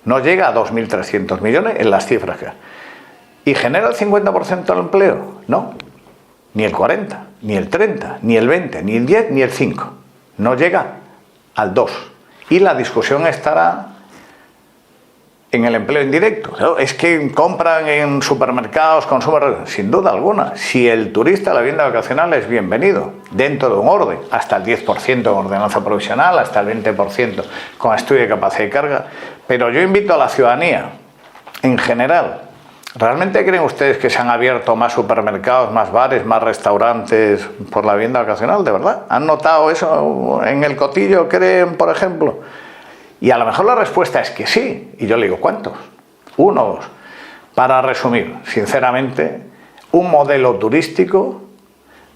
S2: No llega a 2.300 millones en las cifras que hay. ¿Y genera el 50% del empleo? No. Ni el 40%, ni el 30%, ni el 20%, ni el 10%, ni el 5%. No llega al 2%. Y la discusión estará en el empleo indirecto. Es que compran en supermercados, consumen, sin duda alguna. Si el turista a la vivienda vacacional es bienvenido, dentro de un orden, hasta el 10% con ordenanza provisional, hasta el 20% con estudio de capacidad de carga. Pero yo invito a la ciudadanía, en general, ¿realmente creen ustedes que se han abierto más supermercados, más bares, más restaurantes por la vivienda vacacional? ¿De verdad? ¿Han notado eso en el Cotillo, creen, por ejemplo? Y a lo mejor la respuesta es que sí. Y yo le digo, ¿cuántos? 1 o 2. Para resumir, sinceramente, un modelo turístico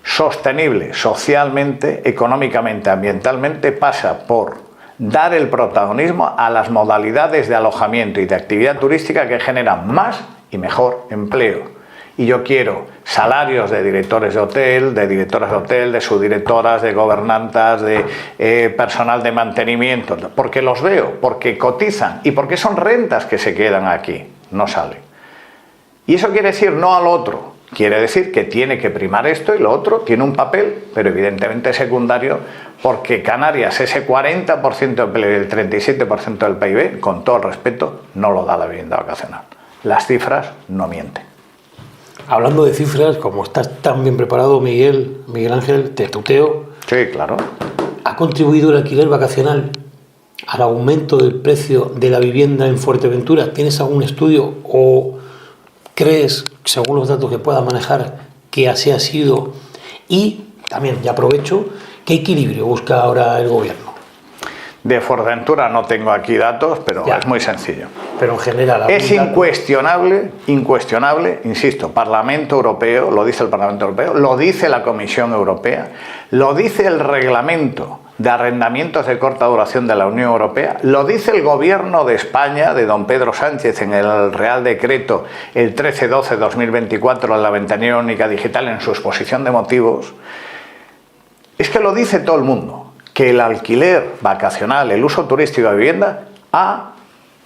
S2: sostenible socialmente, económicamente, ambientalmente, pasa por dar el protagonismo a las modalidades de alojamiento y de actividad turística que generan más y mejor empleo. Y yo quiero salarios de directores de hotel, de directoras de hotel, de subdirectoras, de gobernantas, de personal de mantenimiento, porque los veo, porque cotizan y porque son rentas que se quedan aquí, no salen. Y eso quiere decir no al otro, quiere decir que tiene que primar esto y lo otro tiene un papel, pero evidentemente secundario, porque Canarias, ese 40% del PIB, el 37% del PIB, con todo el respeto, no lo da la vivienda vacacional. Las cifras no mienten.
S1: Hablando de cifras, como estás tan bien preparado, Miguel Ángel, te tuteo.
S2: Sí, claro.
S1: ¿Ha contribuido el alquiler vacacional al aumento del precio de la vivienda en Fuerteventura? ¿Tienes algún estudio o crees, según los datos que puedas manejar, que así ha sido Y también, ya aprovecho, ¿qué equilibrio busca ahora el gobierno?
S2: De Fuerteventura no tengo aquí datos, pero
S1: Ya.
S2: Es muy sencillo.
S1: Pero en general...
S2: Es incuestionable, insisto, Parlamento Europeo, lo dice el Parlamento Europeo, lo dice la Comisión Europea, lo dice el reglamento de arrendamientos de corta duración de la Unión Europea, lo dice el Gobierno de España, de don Pedro Sánchez, en el Real Decreto el 1312-2024 de la ventanilla única digital en su exposición de motivos. Es que lo dice todo el mundo, que el alquiler vacacional, el uso turístico de vivienda, ha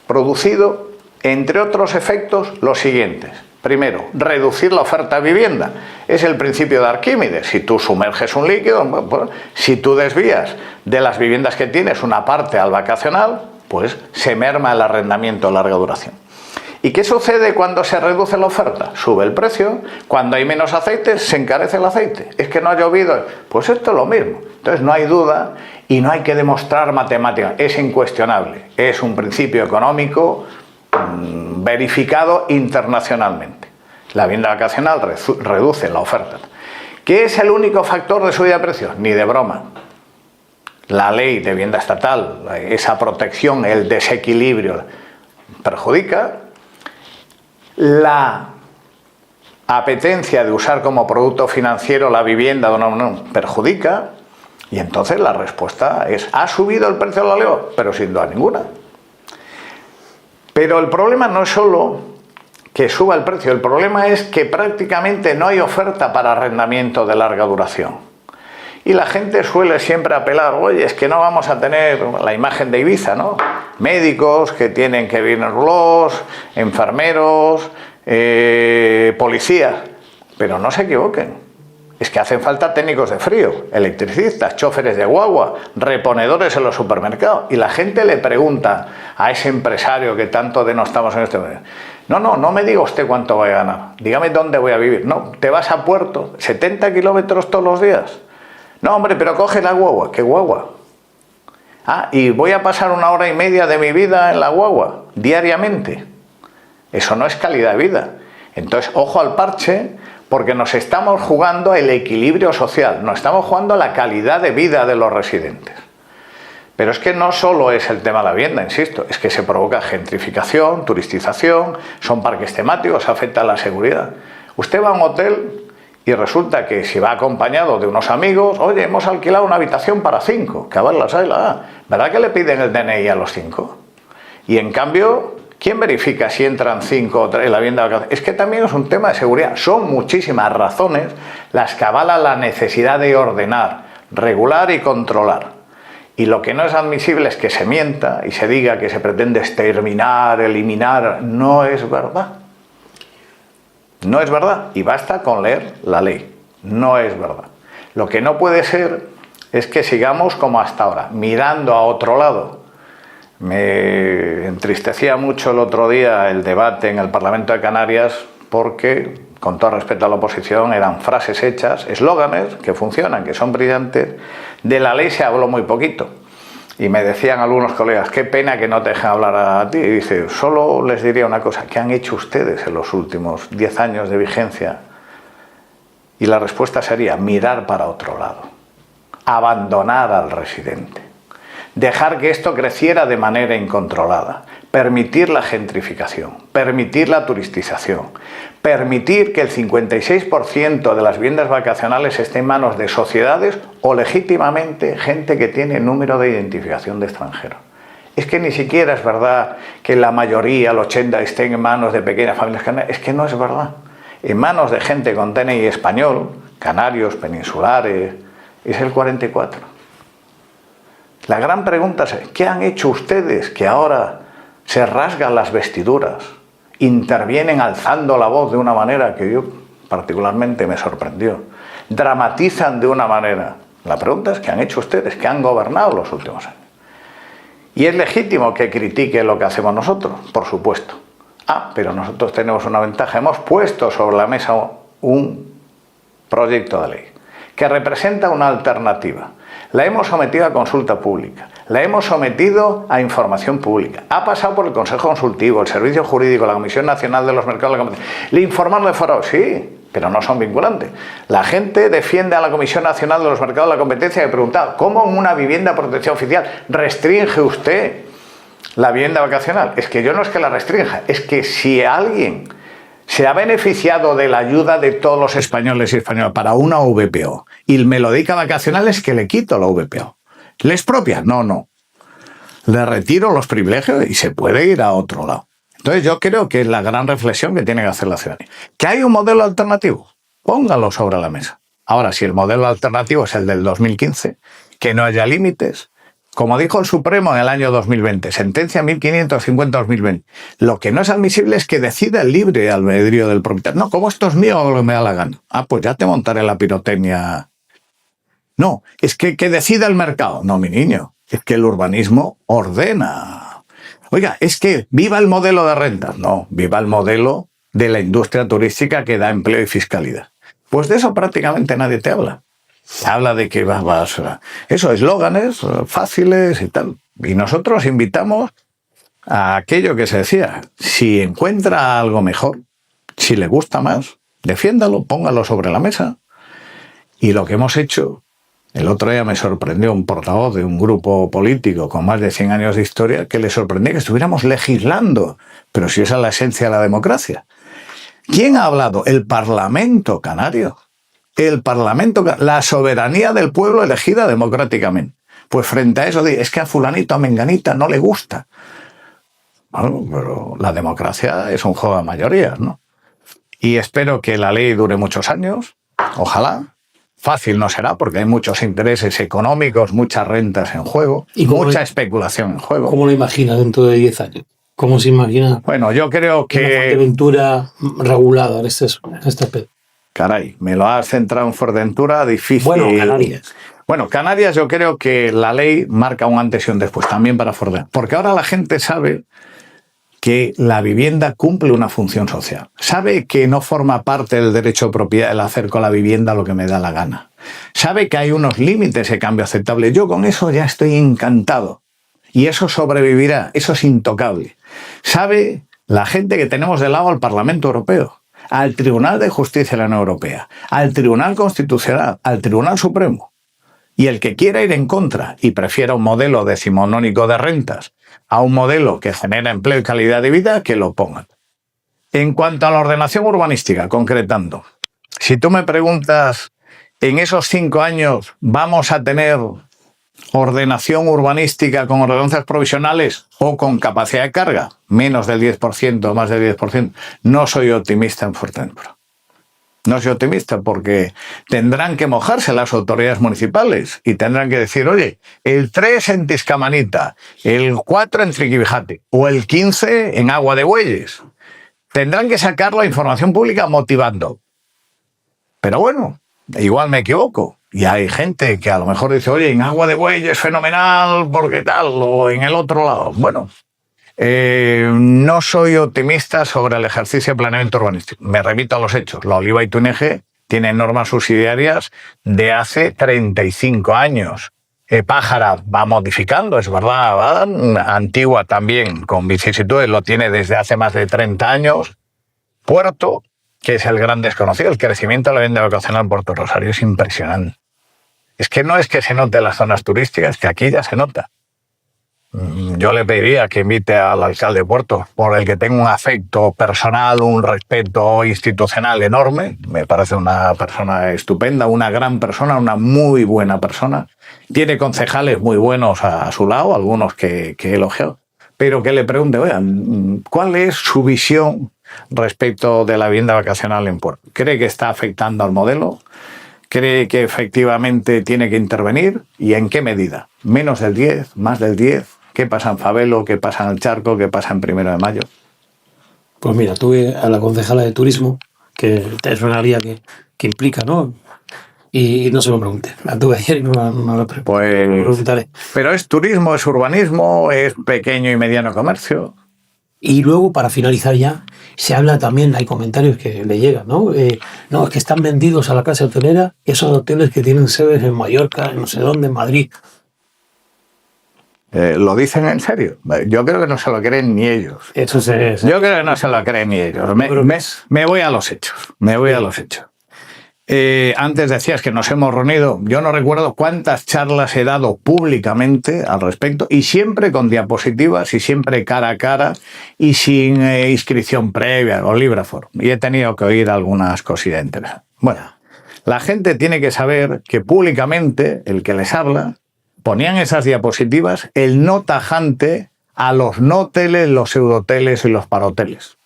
S2: producido, entre otros efectos, los siguientes. Primero, reducir la oferta de vivienda. Es el principio de Arquímedes. Si tú sumerges un líquido, pues, si tú desvías de las viviendas que tienes una parte al vacacional, pues se merma el arrendamiento de larga duración. ¿Y qué sucede cuando se reduce la oferta? Sube el precio. Cuando hay menos aceite, se encarece el aceite. Es que no ha llovido. Pues esto es lo mismo. Entonces no hay duda y no hay que demostrar matemáticamente. Es incuestionable. Es un principio económico verificado internacionalmente. La vivienda vacacional reduce la oferta. ¿Qué es el único factor de subida de precios? Ni de broma. La ley de vivienda estatal, esa protección, el desequilibrio, perjudica. La apetencia de usar como producto financiero la vivienda perjudica. Y entonces la respuesta es: ¿ha subido el precio de la ley? Pero sin duda ninguna. Pero el problema no es solo que suba el precio, el problema es que prácticamente no hay oferta para arrendamiento de larga duración. Y la gente suele siempre apelar: oye, es que no vamos a tener la imagen de Ibiza, ¿no? Médicos que tienen que venirlos, enfermeros, policías. Pero no se equivoquen. Es que hacen falta técnicos de frío, electricistas, choferes de guagua, reponedores en los supermercados. Y la gente le pregunta a ese empresario que tanto denostamos en este momento: no me diga usted cuánto voy a ganar, dígame dónde voy a vivir. No, te vas a Puerto, 70 kilómetros todos los días. No, hombre, pero coge la guagua. ¿Qué guagua? Ah, y voy a pasar 1 hora y media de mi vida en la guagua, diariamente. Eso no es calidad de vida. Entonces, ojo al parche, porque nos estamos jugando el equilibrio social, nos estamos jugando la calidad de vida de los residentes. Pero es que no solo es el tema de la vivienda, insisto, es que se provoca gentrificación, turistización, son parques temáticos, afecta a la seguridad. Usted va a un hotel y resulta que si va acompañado de unos amigos: oye, hemos alquilado una habitación para 5, que a ver las hay, ¿verdad que le piden el DNI a los 5? Y en cambio, ¿quién verifica si entran 5 en la vivienda de vacaciones? Es que también es un tema de seguridad. Son muchísimas razones las que avalan la necesidad de ordenar, regular y controlar. Y lo que no es admisible es que se mienta y se diga que se pretende exterminar, eliminar. No es verdad. No es verdad. Y basta con leer la ley. No es verdad. Lo que no puede ser es que sigamos como hasta ahora, mirando a otro lado. Me entristecía mucho el otro día el debate en el Parlamento de Canarias porque, con todo respeto a la oposición, eran frases hechas, eslóganes que funcionan, que son brillantes. De la ley se habló muy poquito. Y me decían algunos colegas: qué pena que no te dejen hablar a ti. Y dice: solo les diría una cosa, ¿qué han hecho ustedes en los últimos 10 años de vigencia? Y la respuesta sería: mirar para otro lado, abandonar al residente, dejar que esto creciera de manera incontrolada, permitir la gentrificación, permitir la turistización, permitir que el 56% de las viviendas vacacionales esté en manos de sociedades o legítimamente gente que tiene número de identificación de extranjero. Es que ni siquiera es verdad que la mayoría, el 80%, estén en manos de pequeñas familias canarias. Es que no es verdad. En manos de gente con DNI español, canarios, peninsulares, es el 44%. La gran pregunta es: ¿qué han hecho ustedes que ahora se rasgan las vestiduras, intervienen alzando la voz de una manera que yo particularmente me sorprendió, dramatizan de una manera? La pregunta es: ¿qué han hecho ustedes, que han gobernado los últimos años? Y es legítimo que critiquen lo que hacemos nosotros, por supuesto. Pero nosotros tenemos una ventaja: hemos puesto sobre la mesa un proyecto de ley que representa una alternativa. La hemos sometido a consulta pública, la hemos sometido a información pública. Ha pasado por el Consejo Consultivo, el Servicio Jurídico, la Comisión Nacional de los Mercados de la Competencia. ¿Le informaron de foro? Sí, pero no son vinculantes. La gente defiende a la Comisión Nacional de los Mercados de la Competencia y ha preguntado, ¿cómo en una vivienda de protección oficial restringe usted la vivienda vacacional? Es que yo no es que la restrinja, es que si alguien se ha beneficiado de la ayuda de todos los españoles y españolas para una VPO y me lo dedica a vacacional, es que le quito la VPO. ¿Le expropia? No. Le retiro los privilegios y se puede ir a otro lado. Entonces yo creo que es la gran reflexión que tiene que hacer la ciudadanía. ¿Que hay un modelo alternativo? Póngalo sobre la mesa. Ahora, si el modelo alternativo es el del 2015, que no haya límites, como dijo el Supremo en el año 2020, sentencia 1550-2020, lo que no es admisible es que decida el libre albedrío del propietario. No, como esto es mío, hago lo que me da la gana. Ah, pues ya te montaré la pirotecnia. No, es que decida el mercado. No, mi niño, es que el urbanismo ordena. Oiga, es que viva el modelo de rentas. No, viva el modelo de la industria turística que da empleo y fiscalidad. Pues de eso prácticamente nadie te habla. Habla de que vas eso, eslóganes fáciles y tal. Y nosotros invitamos a aquello que se decía. Si encuentra algo mejor, si le gusta más, defiéndalo, póngalo sobre la mesa. Y lo que hemos hecho, el otro día me sorprendió un portavoz de un grupo político con más de 100 años de historia, que le sorprendía que estuviéramos legislando. Pero si esa es la esencia de la democracia. ¿Quién ha hablado? El Parlamento Canario. El Parlamento, la soberanía del pueblo elegida democráticamente. Pues frente a eso, es que a fulanito, a menganita no le gusta. Bueno, pero la democracia es un juego de mayorías, ¿no? Y espero que la ley dure muchos años, ojalá. Fácil no será porque hay muchos intereses económicos, muchas rentas en juego, y mucha especulación en juego.
S1: ¿Cómo lo imagina dentro de 10 años? ¿Cómo se imagina?
S2: Bueno, yo creo que...
S1: una Fuerteventura regulada en este aspecto.
S2: Caray, me lo has centrado en Fuerteventura, difícil.
S1: Bueno, Canarias.
S2: Bueno, Canarias yo creo que la ley marca un antes y un después también para Fuerteventura. Porque ahora la gente sabe que la vivienda cumple una función social. Sabe que no forma parte del derecho de propiedad el hacer con la vivienda lo que me da la gana. Sabe que hay unos límites de cambio aceptable. Yo con eso ya estoy encantado. Y eso sobrevivirá, eso es intocable. Sabe la gente que tenemos de lado al Parlamento Europeo, al Tribunal de Justicia de la Unión Europea, al Tribunal Constitucional, al Tribunal Supremo. Y el que quiera ir en contra y prefiera un modelo decimonónico de rentas a un modelo que genera empleo y calidad de vida, que lo pongan. En cuanto a la ordenación urbanística, concretando, si tú me preguntas, ¿en esos 5 años vamos a tener ordenación urbanística con ordenanzas provisionales o con capacidad de carga? Menos del 10%, más del 10%. No soy optimista en Fuerteventura. No soy optimista porque tendrán que mojarse las autoridades municipales y tendrán que decir, oye, el 3 en Tiscamanita, el 4 en Triquibijate o el 15 en Agua de Bueyes. Tendrán que sacar la información pública motivando. Pero bueno, igual me equivoco. Y hay gente que a lo mejor dice, oye, en Agua de Bueyes fenomenal, porque tal, o en el otro lado. Bueno, no soy optimista sobre el ejercicio de planeamiento urbanístico. Me remito a los hechos. La Oliva y Túnez tienen normas subsidiarias de hace 35 años. Pájara va modificando, es verdad, ¿va? Antigua también, con vicisitudes, lo tiene desde hace más de 30 años. Puerto, que es el gran desconocido, el crecimiento de la vivienda vacacional en Puerto Rosario es impresionante. Es que no es que se note en las zonas turísticas, que aquí ya se nota. Yo le pediría que invite al alcalde de Puerto, por el que tengo un afecto personal, un respeto institucional enorme. Me parece una persona estupenda, una gran persona, una muy buena persona. Tiene concejales muy buenos a su lado, algunos que he elogiado. Pero que le pregunte, oigan, ¿cuál es su visión respecto de la vivienda vacacional en Puerto? ¿Cree que está afectando al modelo? ¿Cree que efectivamente tiene que intervenir? ¿Y en qué medida? ¿Menos del 10? ¿Más del 10? ¿Qué pasa en Fabelo? ¿Qué pasa en el Charco? ¿Qué pasa en 1 de Mayo?
S1: Pues mira, tuve a la concejala de turismo, que es una área que implica, ¿no? Y no se lo pregunté. La tuve ayer y no la preguntaré.
S2: Pero es turismo, es urbanismo, es pequeño y mediano comercio.
S1: Y luego, para finalizar ya, se habla también, hay comentarios que le llegan, ¿no? No, es que están vendidos a la casa hotelera esos hoteles que tienen sedes en Mallorca, en no sé dónde, en Madrid.
S2: ¿Lo dicen en serio? Yo creo que no se lo creen ni ellos.
S1: Eso se...
S2: Yo creo que no se lo creen ni ellos. Me voy a los hechos. Antes decías que nos hemos reunido. Yo no recuerdo cuántas charlas he dado públicamente al respecto, y siempre con diapositivas y siempre cara a cara y sin inscripción previa o Librafort. Y he tenido que oír algunas cosillas interesantes. Bueno, la gente tiene que saber que públicamente el que les habla ponían esas diapositivas el no tajante a los no-hoteles, los pseudohoteles y los paroteles.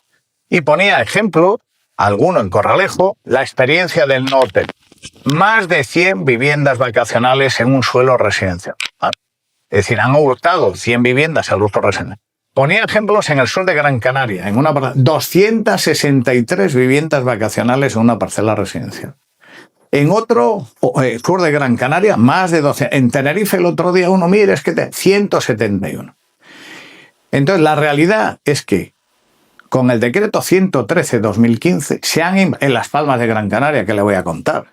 S2: Y ponía ejemplo, alguno en Corralejo, la experiencia del no-hotel. Más de 100 viviendas vacacionales en un suelo residencial. Es decir, han hurtado 100 viviendas al uso residencial. Ponía ejemplos en el sur de Gran Canaria, en una 263 viviendas vacacionales en una parcela residencial. En otro sur de Gran Canaria, más de 12. En Tenerife el otro día uno, mire, es que 171. Entonces, la realidad es que con el decreto 113/2015 en Las Palmas de Gran Canaria, que le voy a contar,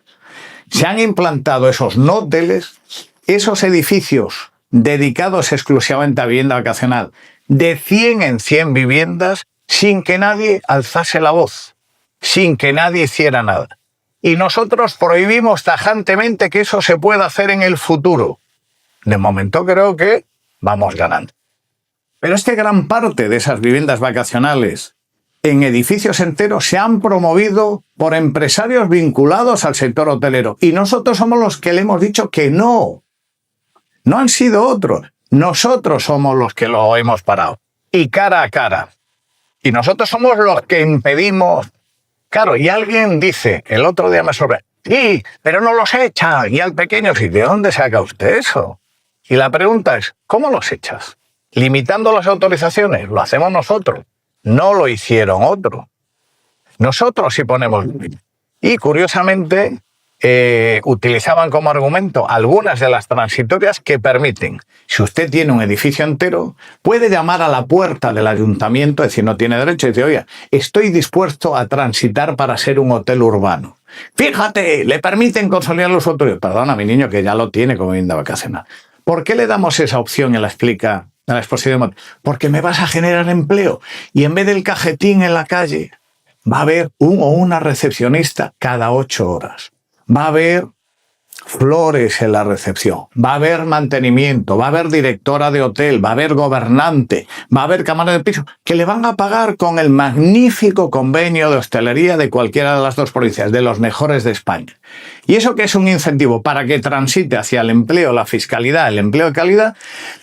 S2: se han implantado esos no hoteles, esos edificios dedicados exclusivamente a vivienda vacacional, de 100 en 100 viviendas, sin que nadie alzase la voz, sin que nadie hiciera nada. Y nosotros prohibimos tajantemente que eso se pueda hacer en el futuro. De momento creo que vamos ganando. Pero es que gran parte de esas viviendas vacacionales en edificios enteros se han promovido por empresarios vinculados al sector hotelero. Y nosotros somos los que le hemos dicho que no. No han sido otros. Nosotros somos los que lo hemos parado. Y cara a cara. Y nosotros somos los que impedimos. Claro, y alguien dice, el otro día me sorprendió, sí, pero no los echan. Y al pequeño, sí, ¿de dónde saca usted eso? Y la pregunta es, ¿cómo los echas? ¿Limitando las autorizaciones? Lo hacemos nosotros. No lo hicieron otros. Nosotros sí ponemos. Y curiosamente, utilizaban como argumento algunas de las transitorias que permiten, si usted tiene un edificio entero, puede llamar a la puerta del ayuntamiento, es decir, no tiene derecho, y decir, oye, estoy dispuesto a transitar para ser un hotel urbano. Fíjate, le permiten consolidar los autores. Perdona, mi niño, que ya lo tiene como vivienda vacacional. ¿Por qué le damos esa opción en la exposición? Porque me vas a generar empleo. Y en vez del cajetín en la calle, va a haber un o una recepcionista cada 8 horas. Va a haber flores en la recepción, va a haber mantenimiento, va a haber directora de hotel, va a haber gobernante, va a haber cámara de piso, que le van a pagar con el magnífico convenio de hostelería de cualquiera de las dos provincias, de los mejores de España. Y eso que es un incentivo para que transite hacia el empleo, la fiscalidad, el empleo de calidad,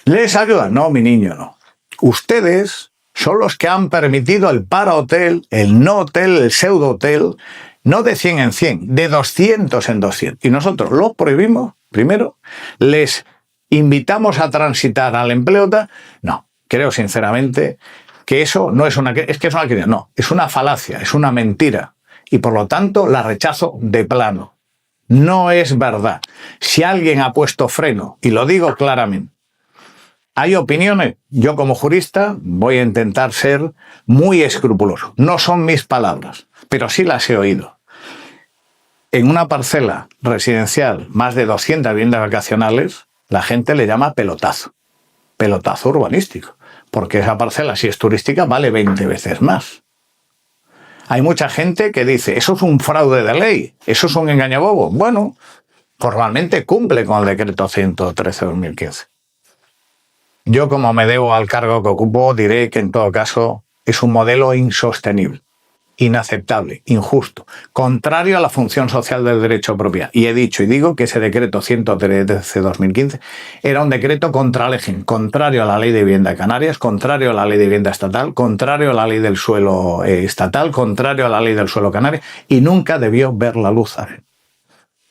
S2: ¿les ayuda? No, mi niño, no. Ustedes son los que han permitido el para-hotel, el no-hotel, el pseudo-hotel, no de 100 en 100, de 200 en 200. Y nosotros lo prohibimos, primero, les invitamos a transitar al empleo. No, creo sinceramente que eso no es una... Es que es una... No, es una falacia, es una mentira. Y por lo tanto la rechazo de plano. No es verdad. Si alguien ha puesto freno, y lo digo claramente, hay opiniones, yo como jurista voy a intentar ser muy escrupuloso. No son mis palabras, pero sí las he oído. En una parcela residencial, más de 200 viviendas vacacionales, la gente le llama pelotazo urbanístico, porque esa parcela, si es turística, vale 20 veces más. Hay mucha gente que dice, eso es un fraude de ley, eso es un engañabobo. Bueno, formalmente cumple con el decreto 113/2015. Yo, como me debo al cargo que ocupo, diré que en todo caso es un modelo insostenible, inaceptable, injusto, contrario a la función social del derecho a propiedad. Y he dicho y digo que ese decreto 113/2015 era un decreto contra Legem, contrario a la ley de vivienda de Canarias, contrario a la ley de vivienda estatal, contrario a la ley del suelo estatal, contrario a la ley del suelo canario, y nunca debió ver la luz.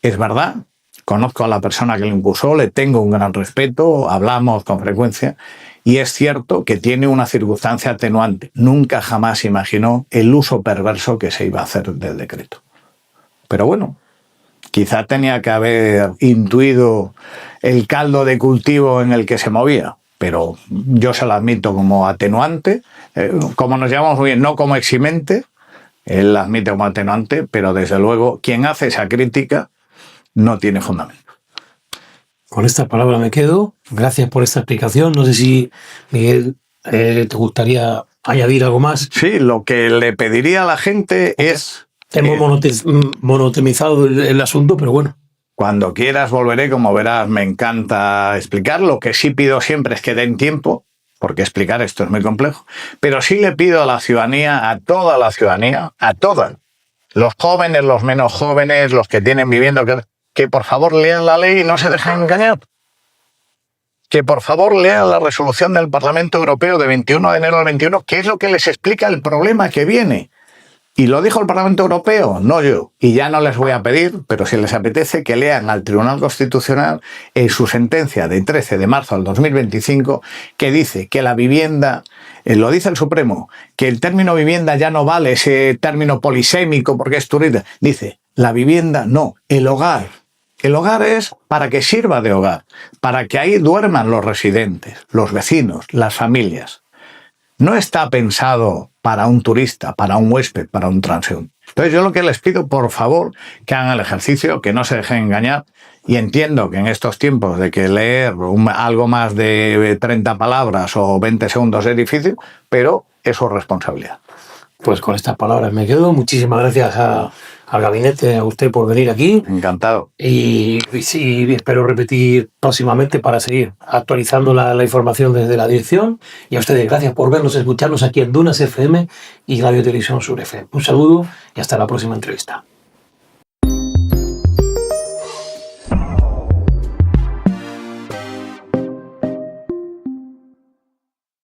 S2: Es verdad, conozco a la persona que lo impulsó, le tengo un gran respeto, hablamos con frecuencia, y es cierto que tiene una circunstancia atenuante. Nunca jamás imaginó el uso perverso que se iba a hacer del decreto. Pero bueno, quizá tenía que haber intuido el caldo de cultivo en el que se movía, pero yo se lo admito como atenuante, como nos llamamos muy bien, no como eximente, él la admite como atenuante, pero desde luego quien hace esa crítica no tiene fundamento.
S1: Con esta palabra me quedo. Gracias por esta explicación. No sé si, Miguel, te gustaría añadir algo más.
S2: Sí, lo que le pediría a la gente es...
S1: Hemos monotemizado el asunto, pero bueno.
S2: Cuando quieras volveré, como verás, me encanta explicar. Lo que sí pido siempre es que den tiempo, porque explicar esto es muy complejo, pero sí le pido a la ciudadanía, a toda la ciudadanía, a todas, los jóvenes, los menos jóvenes, los que tienen viviendo, que por favor lean la ley y no se dejen engañar. Que por favor lean la resolución del Parlamento Europeo de 21 de enero del 21, que es lo que les explica el problema que viene. Y lo dijo el Parlamento Europeo, no yo. Y ya no les voy a pedir, pero si les apetece, que lean al Tribunal Constitucional en su sentencia de 13 de marzo del 2025, que dice que la vivienda, lo dice el Supremo, que el término vivienda ya no vale, ese término polisémico porque es turista. Dice, la vivienda no, el hogar. El hogar es para que sirva de hogar, para que ahí duerman los residentes, los vecinos, las familias. No está pensado para un turista, para un huésped, para un transeúnte. Entonces yo lo que les pido, por favor, que hagan el ejercicio, que no se dejen engañar, y entiendo que en estos tiempos de que leer algo más de 30 palabras o 20 segundos es difícil, pero es su responsabilidad.
S1: Pues con estas palabras me quedo. Muchísimas gracias al gabinete, a usted por venir aquí.
S2: Encantado.
S1: Y sí, espero repetir próximamente para seguir actualizando la información desde la dirección. Y a ustedes, gracias por vernos, escucharnos aquí en Dunas FM y Radio Televisión Sur FM. Un saludo y hasta la próxima entrevista.